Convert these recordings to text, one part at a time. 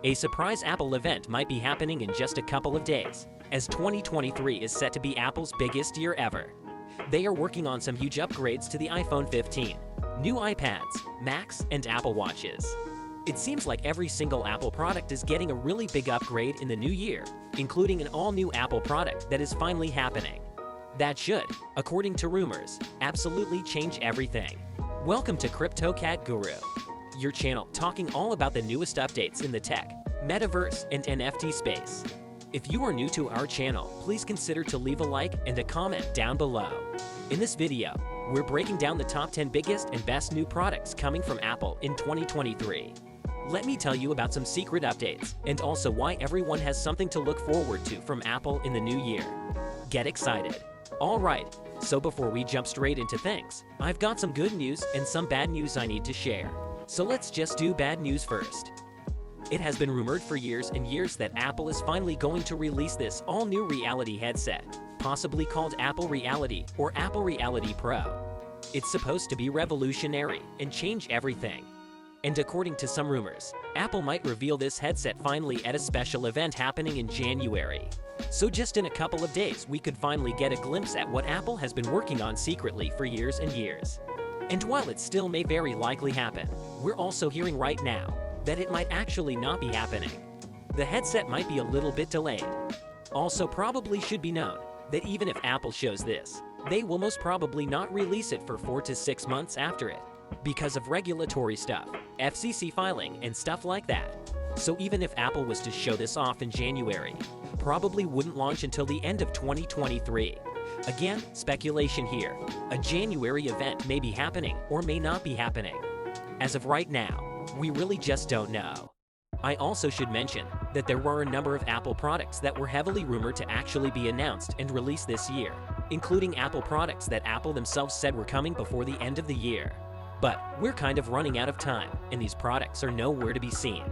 A surprise Apple event might be happening in just a couple of days, as 2023 is set to be Apple's biggest year ever. They are working on some huge upgrades to the iPhone 15, new iPads, Macs, and Apple Watches. It seems like every single Apple product is getting a really big upgrade in the new year, including an all-new Apple product that is finally happening. That should, according to rumors, absolutely change everything. Welcome to Cryptocat-Guru, your channel talking all about the newest updates in the tech, metaverse, and NFT space. If you are new to our channel, please consider to leave a like and a comment down below. In this video, we're breaking down the top 10 biggest and best new products coming from Apple in 2023. Let me tell you about some secret updates, and also why everyone has something to look forward to from Apple in the new year. Get excited! Alright, so before we jump straight into things, I've got some good news and some bad news I need to share. So let's just do bad news first. It has been rumored for years and years that Apple is finally going to release this all-new reality headset, possibly called Apple Reality or Apple Reality Pro. It's supposed to be revolutionary and change everything. And according to some rumors, Apple might reveal this headset finally at a special event happening in January. So just in a couple of days, we could finally get a glimpse at what Apple has been working on secretly for years and years. And while it still may very likely happen, we're also hearing right now that it might actually not be happening. The headset might be a little bit delayed. Also, probably should be known that even if Apple shows this, they will most probably not release it for 4 to 6 months after it, because of regulatory stuff, FCC filing, and stuff like that. So even if Apple was to show this off in January, probably wouldn't launch until the end of 2023. Again, speculation here. A January event may be happening or may not be happening. As of right now, we really just don't know. I also should mention that there were a number of Apple products that were heavily rumored to actually be announced and released this year, including Apple products that Apple themselves said were coming before the end of the year. But we're kind of running out of time, and these products are nowhere to be seen.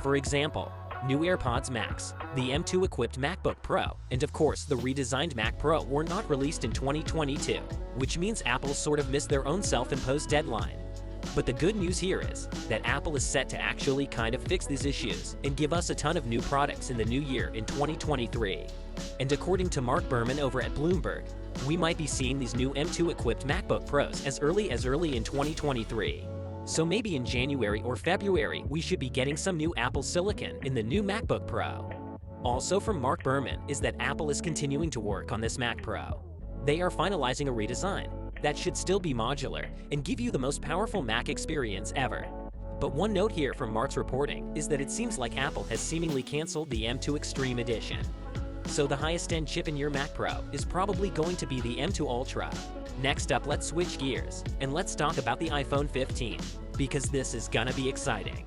For example, new AirPods Max, the M2 equipped MacBook Pro, and of course the redesigned Mac Pro were not released in 2022, which means Apple sort of missed their own self-imposed deadline. But the good news here is that Apple is set to actually kind of fix these issues and give us a ton of new products in the new year in 2023. And according to Mark Gurman over at Bloomberg, we might be seeing these new M2 equipped MacBook Pros as early in 2023. So maybe in January or February, we should be getting some new Apple Silicon in the new MacBook Pro. Also from Mark Gurman is that Apple is continuing to work on this Mac Pro. They are finalizing a redesign that should still be modular and give you the most powerful Mac experience ever. But one note here from Mark's reporting is that it seems like Apple has seemingly canceled the M2 Extreme Edition. So the highest end chip in your Mac Pro is probably going to be the M2 Ultra. Next up, let's switch gears and let's talk about the iPhone 15, because this is gonna be exciting.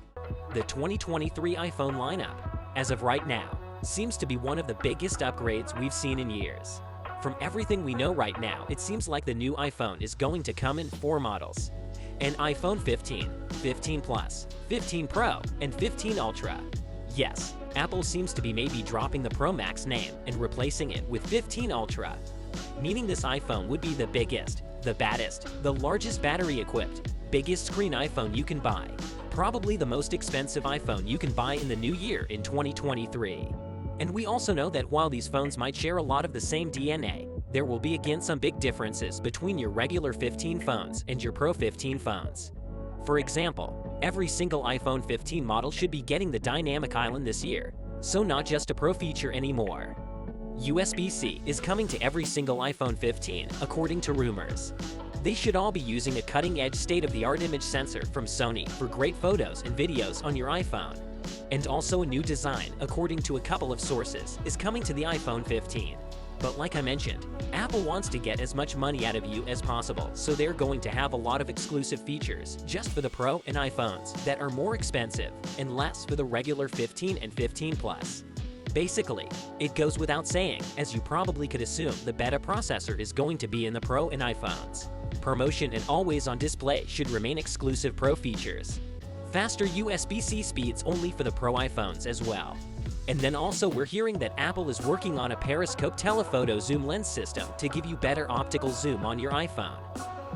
The 2023 iPhone lineup, as of right now, seems to be one of the biggest upgrades we've seen in years. From everything we know right now, it seems like the new iPhone is going to come in 4 models: an iPhone 15, 15 Plus, 15 Pro, and 15 Ultra. Yes, Apple seems to be maybe dropping the Pro Max name and replacing it with 15 Ultra, meaning this iPhone would be the biggest, the baddest, the largest battery-equipped, biggest screen iPhone you can buy, probably the most expensive iPhone you can buy in the new year in 2023. And we also know that while these phones might share a lot of the same DNA, there will be again some big differences between your regular 15 phones and your Pro 15 phones. For example, every single iPhone 15 model should be getting the Dynamic Island this year, so not just a Pro feature anymore. USB-C is coming to every single iPhone 15, according to rumors. They should all be using a cutting-edge state-of-the-art image sensor from Sony for great photos and videos on your iPhone. And also a new design, according to a couple of sources, is coming to the iPhone 15. But like I mentioned, Apple wants to get as much money out of you as possible, so they're going to have a lot of exclusive features just for the Pro and iPhones that are more expensive and less for the regular 15 and 15 Plus. Basically, it goes without saying, as you probably could assume, the beta processor is going to be in the Pro and iPhones. Promotion and always-on display should remain exclusive Pro features. Faster USB-C speeds only for the Pro iPhones as well. And then also we're hearing that Apple is working on a periscope telephoto zoom lens system to give you better optical zoom on your iPhone.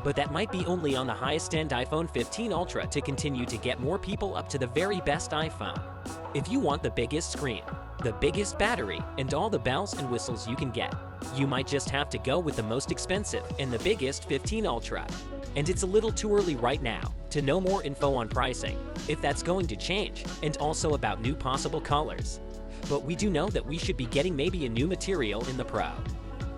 But that might be only on the highest-end iPhone 15 Ultra to continue to get more people up to the very best iPhone. If you want the biggest screen, the biggest battery, and all the bells and whistles you can get, you might just have to go with the most expensive and the biggest 15 Ultra. And it's a little too early right now to know more info on pricing, if that's going to change, and also about new possible colors. But we do know that we should be getting maybe a new material in the Pro.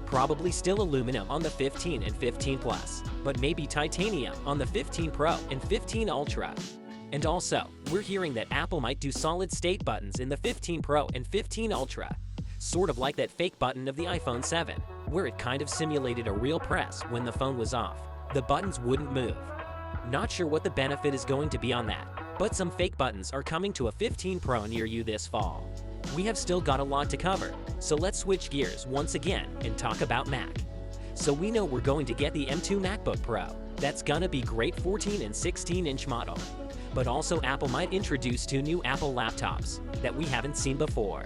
Probably still aluminum on the 15 and 15 Plus, but maybe titanium on the 15 Pro and 15 Ultra. And also, we're hearing that Apple might do solid-state buttons in the 15 Pro and 15 Ultra, sort of like that fake button of the iPhone 7, where it kind of simulated a real press when the phone was off. The buttons wouldn't move. Not sure what the benefit is going to be on that, but some fake buttons are coming to a 15 Pro near you this fall. We have still got a lot to cover, so let's switch gears once again and talk about Mac. So we know we're going to get the M2 MacBook Pro. That's gonna be great 14 and 16-inch model. But also Apple might introduce 2 new Apple laptops that we haven't seen before.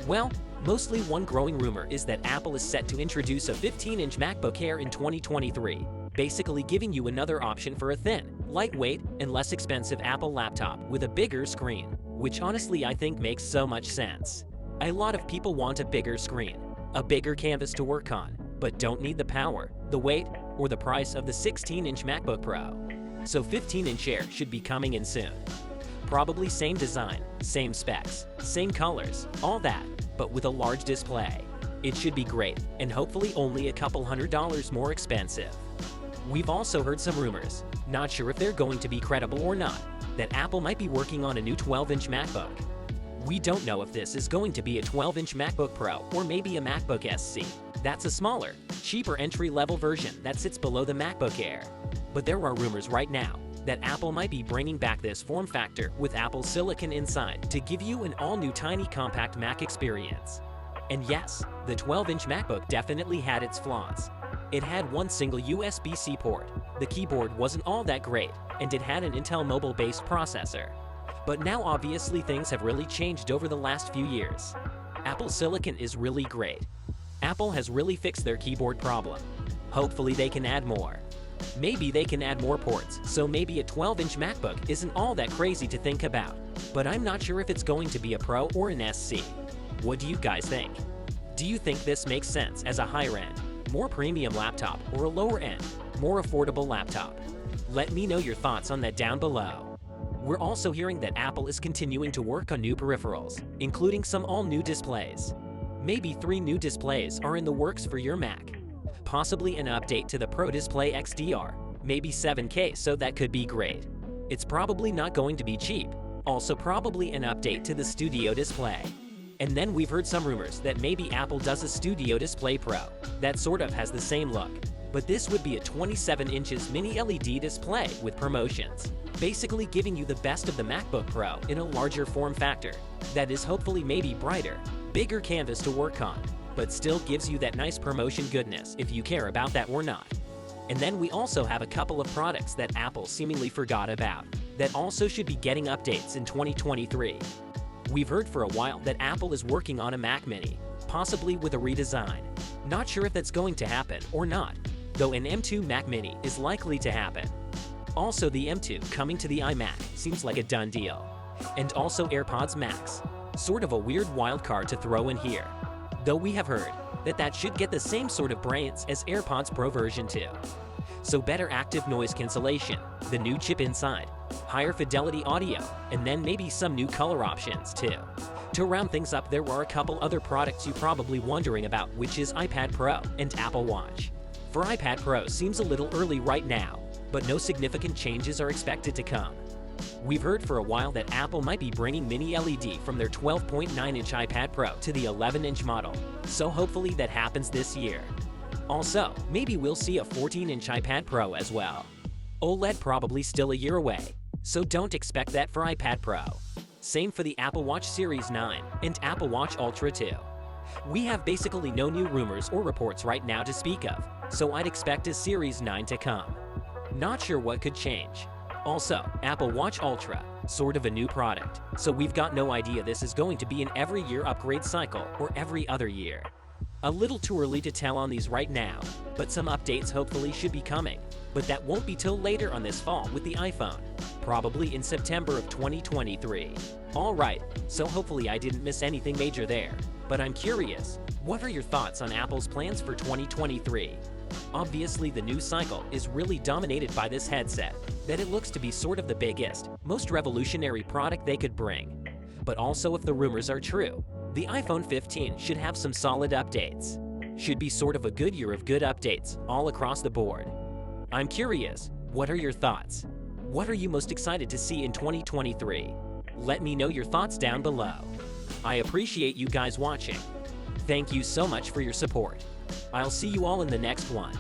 Well, mostly one growing rumor is that Apple is set to introduce a 15-inch MacBook Air in 2023, basically giving you another option for a thin, lightweight, and less expensive Apple laptop with a bigger screen, which honestly I think makes so much sense. A lot of people want a bigger screen, a bigger canvas to work on, but don't need the power, the weight, or the price of the 16-inch MacBook Pro. So 15-inch Air should be coming in soon. Probably same design, same specs, same colors, all that, but with a large display. It should be great, and hopefully only a couple $100 more expensive. We've also heard some rumors, not sure if they're going to be credible or not, that Apple might be working on a new 12-inch MacBook. We don't know if this is going to be a 12-inch MacBook Pro or maybe a MacBook SC. That's a smaller, cheaper entry-level version that sits below the MacBook Air. But there are rumors right now that Apple might be bringing back this form factor with Apple Silicon inside to give you an all-new tiny compact Mac experience. And yes, the 12-inch MacBook definitely had its flaws. It had one single USB-C port, the keyboard wasn't all that great, and it had an Intel mobile-based processor. But now obviously things have really changed over the last few years. Apple Silicon is really great. Apple has really fixed their keyboard problem. Hopefully they can add more. Maybe they can add more ports, so maybe a 12-inch MacBook isn't all that crazy to think about. But I'm not sure if it's going to be a Pro or an SC. What do you guys think? Do you think this makes sense as a higher-end, more premium laptop, or a lower-end, more affordable laptop? Let me know your thoughts on that down below. We're also hearing that Apple is continuing to work on new peripherals, including some all-new displays. Maybe 3 new displays are in the works for your Mac. Possibly an update to the Pro Display XDR, maybe 7K, so that could be great. It's probably not going to be cheap. Also probably an update to the Studio Display. And then we've heard some rumors that maybe Apple does a Studio Display Pro that sort of has the same look. But this would be a 27 inches mini LED display with promotions, basically giving you the best of the MacBook Pro in a larger form factor that is hopefully maybe brighter, bigger canvas to work on, but still gives you that nice promotion goodness if you care about that or not. And then we also have a couple of products that Apple seemingly forgot about that also should be getting updates in 2023. We've heard for a while that Apple is working on a Mac Mini, possibly with a redesign. Not sure if that's going to happen or not, though an M2 Mac Mini is likely to happen. Also, the M2 coming to the iMac seems like a done deal. And also AirPods Max, sort of a weird wild card to throw in here. Though we have heard that that should get the same sort of brains as AirPods Pro version 2. So better active noise cancellation, the new chip inside, higher fidelity audio, and then maybe some new color options too. To round things up, there are a couple other products you're probably wondering about, which is iPad Pro and Apple Watch. For iPad Pro seems a little early right now, but no significant changes are expected to come. We've heard for a while that Apple might be bringing mini LED from their 12.9-inch iPad Pro to the 11-inch model, so hopefully that happens this year. Also, maybe we'll see a 14-inch iPad Pro as well. OLED probably still a year away, so don't expect that for iPad Pro. Same for the Apple Watch Series 9 and Apple Watch Ultra 2. We have basically no new rumors or reports right now to speak of, so I'd expect a Series 9 to come. Not sure what could change. Also, Apple Watch Ultra, sort of a new product, so we've got no idea this is going to be an every year upgrade cycle or every other year. A little too early to tell on these right now, but some updates hopefully should be coming. But that won't be till later on this fall with the iPhone, probably in September of 2023. Alright, so hopefully I didn't miss anything major there. But I'm curious, what are your thoughts on Apple's plans for 2023? Obviously the news cycle is really dominated by this headset, that it looks to be sort of the biggest, most revolutionary product they could bring. But also if the rumors are true, the iPhone 15 should have some solid updates. Should be sort of a good year of good updates all across the board. I'm curious, what are your thoughts? What are you most excited to see in 2023? Let me know your thoughts down below. I appreciate you guys watching. Thank you so much for your support. I'll see you all in the next one.